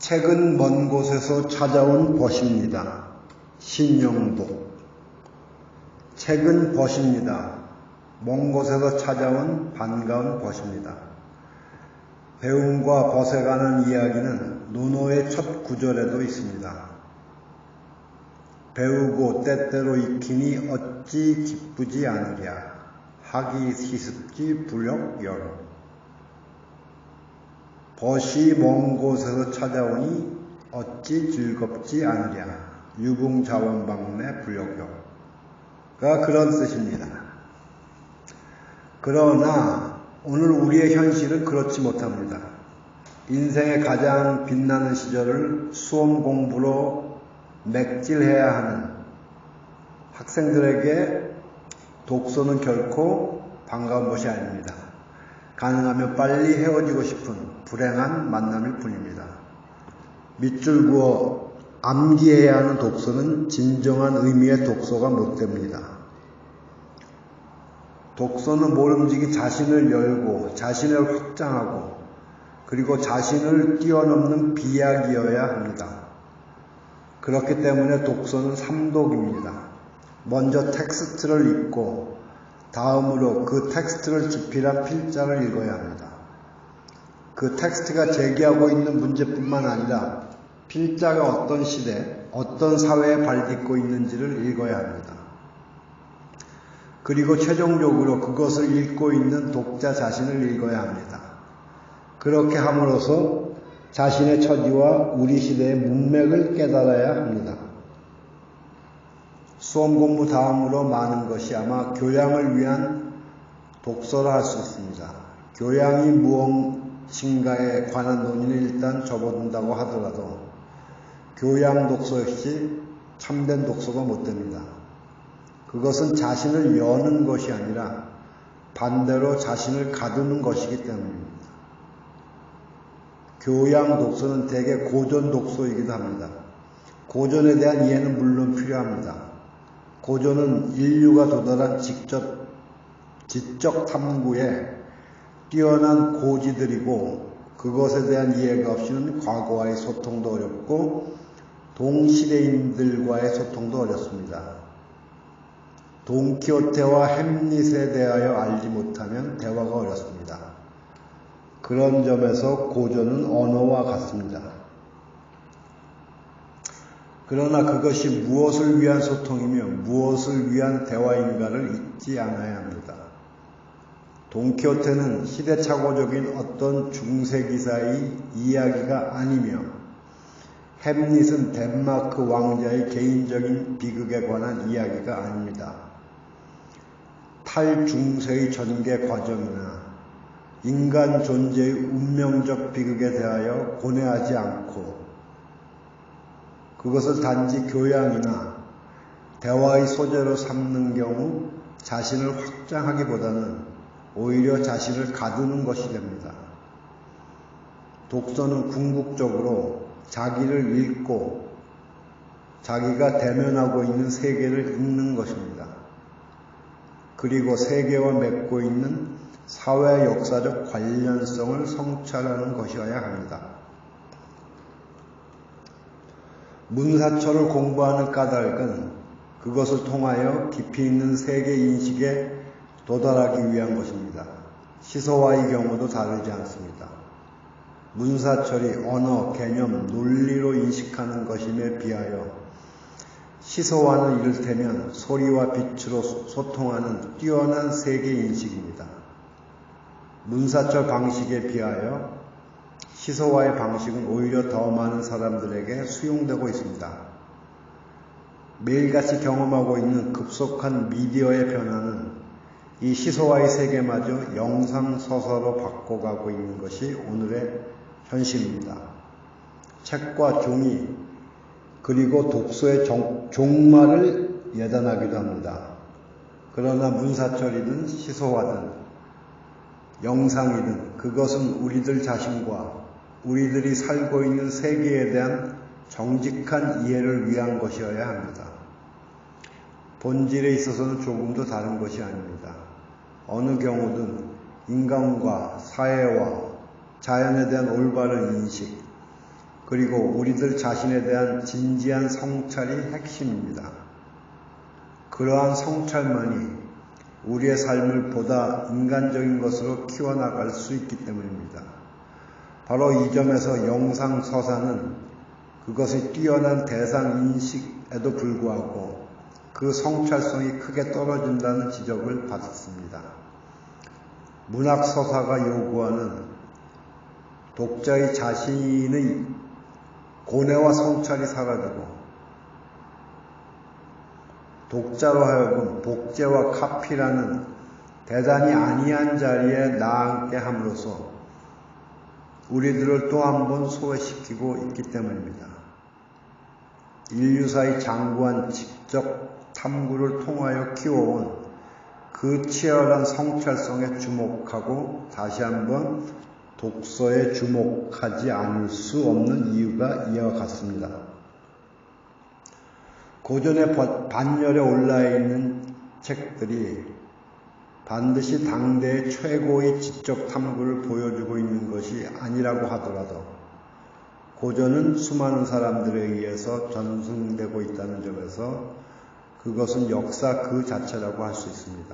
책은 먼 곳에서 찾아온 벗입니다. 신영복. 책은 벗입니다. 먼 곳에서 찾아온 반가운 벗입니다. 배움과 벗에 관한 이야기는 논어의 첫 구절에도 있습니다. 배우고 때때로 익히니 어찌 기쁘지 않으랴. 하기 시습지 불역여로. 벗이 먼 곳에서 찾아오니 어찌 즐겁지 않으랴. 유붕자원방내 불역여가 그런 뜻입니다. 그러나 오늘 우리의 현실은 그렇지 못합니다. 인생의 가장 빛나는 시절을 수험 공부로 맥질해야 하는 학생들에게 독서는 결코 반가운 것이 아닙니다. 가능하면 빨리 헤어지고 싶은 불행한 만남일 뿐입니다. 밑줄 그어 암기해야 하는 독서는 진정한 의미의 독서가 못 됩니다. 독서는 모름지기 자신을 열고 자신을 확장하고 그리고 자신을 뛰어넘는 비약이어야 합니다. 그렇기 때문에 독서는 삼독입니다. 먼저 텍스트를 읽고 다음으로 그 텍스트를 집필한 필자를 읽어야 합니다. 그 텍스트가 제기하고 있는 문제뿐만 아니라 필자가 어떤 시대, 어떤 사회에 발딛고 있는지를 읽어야 합니다. 그리고 최종적으로 그것을 읽고 있는 독자 자신을 읽어야 합니다. 그렇게 함으로써 자신의 처지와 우리 시대의 문맥을 깨달아야 합니다. 수험 공부 다음으로 많은 것이 아마 교양을 위한 독서라 할 수 있습니다. 교양이 무엇인가에 관한 논의를 일단 접어둔다고 하더라도 교양 독서 역시 참된 독서가 못 됩니다. 그것은 자신을 여는 것이 아니라 반대로 자신을 가두는 것이기 때문입니다. 교양 독서는 대개 고전 독서이기도 합니다. 고전에 대한 이해는 물론 필요합니다. 고전은 인류가 도달한 지적 탐구에 뛰어난 고지들이고 그것에 대한 이해가 없이는 과거와의 소통도 어렵고 동시대인들과의 소통도 어렵습니다. 돈키호테와 햄릿에 대하여 알지 못하면 대화가 어렵습니다. 그런 점에서 고전은 언어와 같습니다. 그러나 그것이 무엇을 위한 소통이며 무엇을 위한 대화인가를 잊지 않아야 합니다. 돈키호테는 시대착오적인 어떤 중세기사의 이야기가 아니며 햄릿은 덴마크 왕자의 개인적인 비극에 관한 이야기가 아닙니다. 탈중세의 전개 과정이나 인간 존재의 운명적 비극에 대하여 고뇌하지 않고 그것을 단지 교양이나 대화의 소재로 삼는 경우 자신을 확장하기보다는 오히려 자신을 가두는 것이 됩니다. 독서는 궁극적으로 자기를 읽고 자기가 대면하고 있는 세계를 읽는 것입니다. 그리고 세계와 맺고 있는 사회 역사적 관련성을 성찰하는 것이어야 합니다. 문사철을 공부하는 까닭은 그것을 통하여 깊이 있는 세계 인식에 도달하기 위한 것입니다. 시서와의 경우도 다르지 않습니다. 문사철이 언어, 개념, 논리로 인식하는 것임에 비하여 시서와는 이를테면 소리와 빛으로 소통하는 뛰어난 세계 인식입니다. 문사철 방식에 비하여 시서와의 방식은 오히려 더 많은 사람들에게 수용되고 있습니다. 매일같이 경험하고 있는 급속한 미디어의 변화는 이 시서와의 세계마저 영상서서로 바꿔가고 있는 것이 오늘의 현실입니다. 책과 종이 그리고 독서의 종말을 예단하기도 합니다. 그러나 문사철이든 시서와든 영상이든 그것은 우리들 자신과 우리들이 살고 있는 세계에 대한 정직한 이해를 위한 것이어야 합니다. 본질에 있어서는 조금도 다른 것이 아닙니다. 어느 경우든 인간과 사회와 자연에 대한 올바른 인식, 그리고 우리들 자신에 대한 진지한 성찰이 핵심입니다. 그러한 성찰만이 우리의 삶을 보다 인간적인 것으로 키워나갈 수 있기 때문입니다. 바로 이 점에서 영상서사는 그것의 뛰어난 대상인식에도 불구하고 그 성찰성이 크게 떨어진다는 지적을 받았습니다. 문학서사가 요구하는 독자의 자신의 고뇌와 성찰이 사라지고 독자로 하여금 복제와 카피라는 대단히 안이한 자리에 나앉게 함으로써 우리들을 또 한 번 소외시키고 있기 때문입니다. 인류사의 장구한 직접 탐구를 통하여 키워온 그 치열한 성찰성에 주목하고 다시 한번 독서에 주목하지 않을 수 없는 이유가 이와 같습니다. 고전의 반열에 올라있는 책들이 반드시 당대의 최고의 지적 탐구를 보여주고 있는 것이 아니라고 하더라도 고전은 수많은 사람들에 의해서 전승되고 있다는 점에서 그것은 역사 그 자체라고 할 수 있습니다.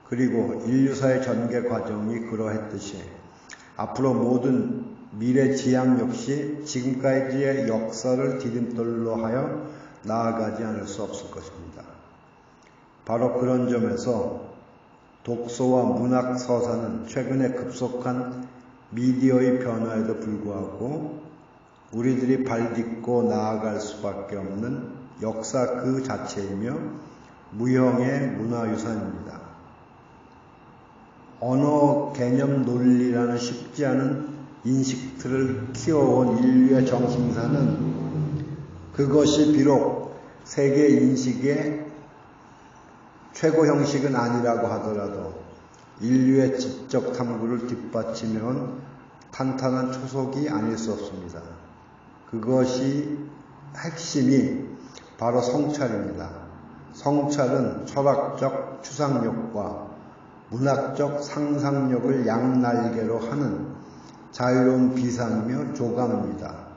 그리고 인류사의 전개 과정이 그러했듯이 앞으로 모든 미래 지향 역시 지금까지의 역사를 디딤돌로 하여 나아가지 않을 수 없을 것입니다. 바로 그런 점에서 독서와 문학 서사는 최근에 급속한 미디어의 변화에도 불구하고 우리들이 발딛고 나아갈 수밖에 없는 역사 그 자체이며 무형의 문화유산입니다. 언어 개념 논리라는 쉽지 않은 인식틀을 키워온 인류의 정신사는 그것이 비록 세계 인식의 최고 형식은 아니라고 하더라도 인류의 지적 탐구를 뒷받침해온 탄탄한 초석이 아닐 수 없습니다. 그것이 핵심이 바로 성찰입니다. 성찰은 철학적 추상력과 문학적 상상력을 양날개로 하는 자유로운 비상이며 조감입니다.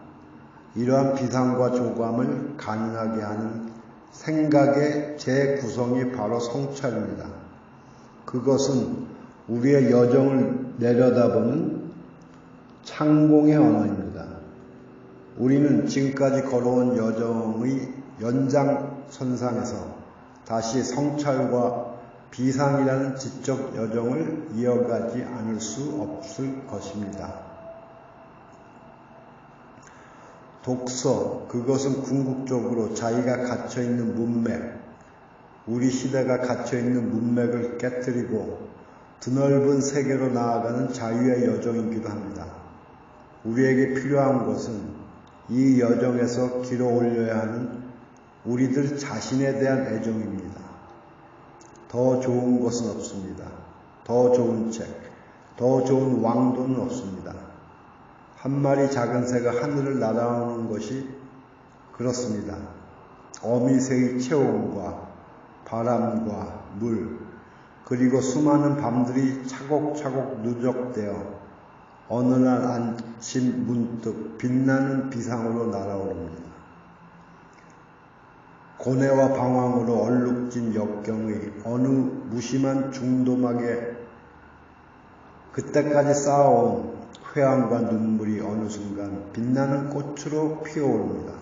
이러한 비상과 조감을 가능하게 하는 생각의 재구성이 바로 성찰입니다. 그것은 우리의 여정을 내려다보는 창공의 언어입니다. 우리는 지금까지 걸어온 여정의 연장선상에서 다시 성찰과 비상이라는 지적 여정을 이어가지 않을 수 없을 것입니다. 독서, 그것은 궁극적으로 자기가 갇혀있는 문맥, 우리 시대가 갇혀있는 문맥을 깨뜨리고 드넓은 세계로 나아가는 자유의 여정이기도 합니다. 우리에게 필요한 것은 이 여정에서 길어 올려야 하는 우리들 자신에 대한 애정입니다. 더 좋은 것은 없습니다. 더 좋은 책, 더 좋은 왕도는 없습니다. 한 마리 작은 새가 하늘을 날아오는 것이 그렇습니다. 어미새의 체온과 바람과 물, 그리고 수많은 밤들이 차곡차곡 누적되어 어느 날 아침 문득 빛나는 비상으로 날아오릅니다. 고뇌와 방황으로 얼룩진 역경의 어느 무심한 중도막에 그때까지 쌓아온 회한과 눈물이 어느 순간 빛나는 꽃으로 피어오릅니다.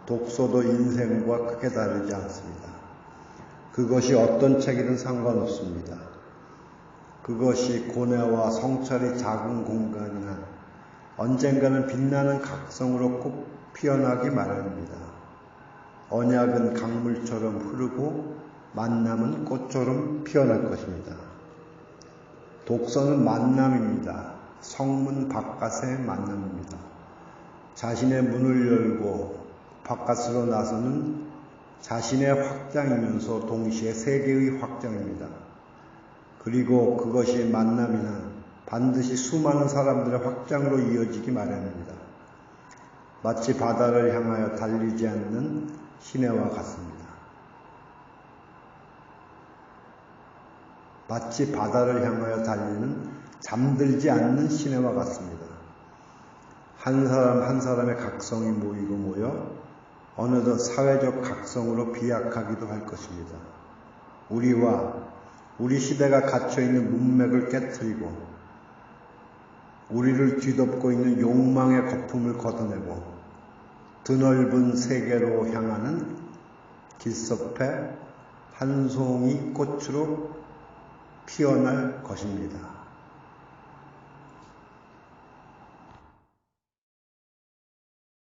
독서도 인생과 크게 다르지 않습니다. 그것이 어떤 책이든 상관없습니다. 그것이 고뇌와 성찰의 작은 공간이나 언젠가는 빛나는 각성으로 꼭 피어나기 마련입니다. 언약은 강물처럼 흐르고 만남은 꽃처럼 피어날 것입니다. 독서는 만남입니다. 성문 바깥의 만남입니다. 자신의 문을 열고 바깥으로 나서는 자신의 확장이면서 동시에 세계의 확장입니다. 그리고 그것이 만남이나 반드시 수많은 사람들의 확장으로 이어지기 마련입니다. 마치 바다를 향하여 달리지 않는 시내와 같습니다. 마치 바다를 향하여 달리는 잠들지 않는 시내와 같습니다. 한 사람 한 사람의 각성이 모여 어느덧 사회적 각성으로 비약하기도 할 것입니다. 우리와 우리 시대가 갇혀있는 문맥을 깨트리고 우리를 뒤덮고 있는 욕망의 거품을 걷어내고 드넓은 세계로 향하는 길섭에 한 송이 꽃으로 피어날 것입니다.